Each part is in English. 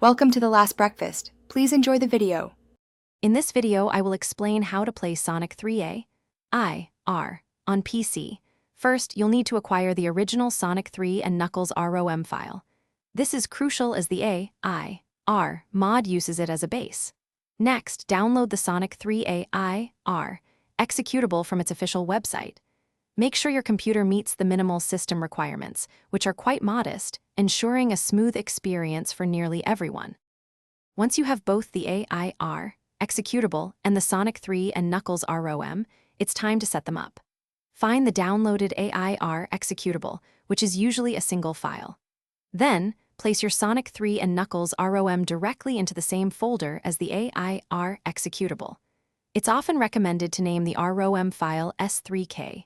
Welcome to The Last Breakfast. Please enjoy the video. In this video, I will explain how to play Sonic 3A IR on PC. First, you'll need to acquire the original Sonic 3 and Knuckles ROM file. This is crucial as the AIR mod uses it as a base. Next, download the Sonic 3A IR executable from its official website. Make sure your computer meets the minimal system requirements, which are quite modest, ensuring a smooth experience for nearly everyone. Once you have both the AIR executable and the Sonic 3 and Knuckles ROM, it's time to set them up. Find the downloaded AIR executable, which is usually a single file. Then, place your Sonic 3 and Knuckles ROM directly into the same folder as the AIR executable. It's often recommended to name the ROM file S3K,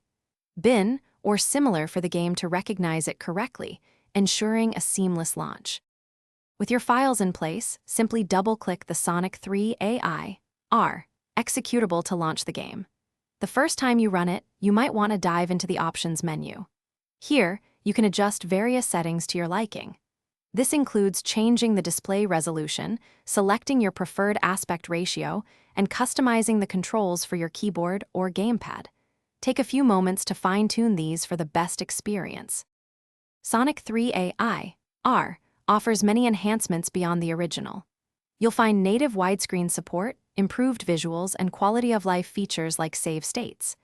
bin, or similar for the game to recognize it correctly, ensuring a seamless launch. With your files in place, simply double-click the Sonic 3 AIR executable to launch the game. The first time you run it, you might want to dive into the options menu. Here, you can adjust various settings to your liking. This includes changing the display resolution, selecting your preferred aspect ratio, and customizing the controls for your keyboard or gamepad. Take a few moments to fine-tune these for the best experience. Sonic 3 AIR offers many enhancements beyond the original. You'll find native widescreen support, improved visuals, and quality-of-life features like save states.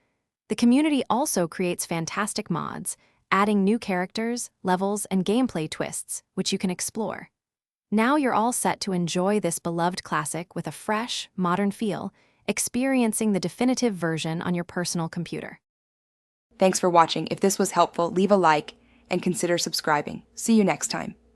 The community also creates fantastic mods, adding new characters, levels, and gameplay twists, which you can explore. Now you're all set to enjoy this beloved classic with a fresh, modern feel, experiencing the definitive version on your personal computer. Thanks for watching. If this was helpful, leave a like and consider subscribing. See you next time.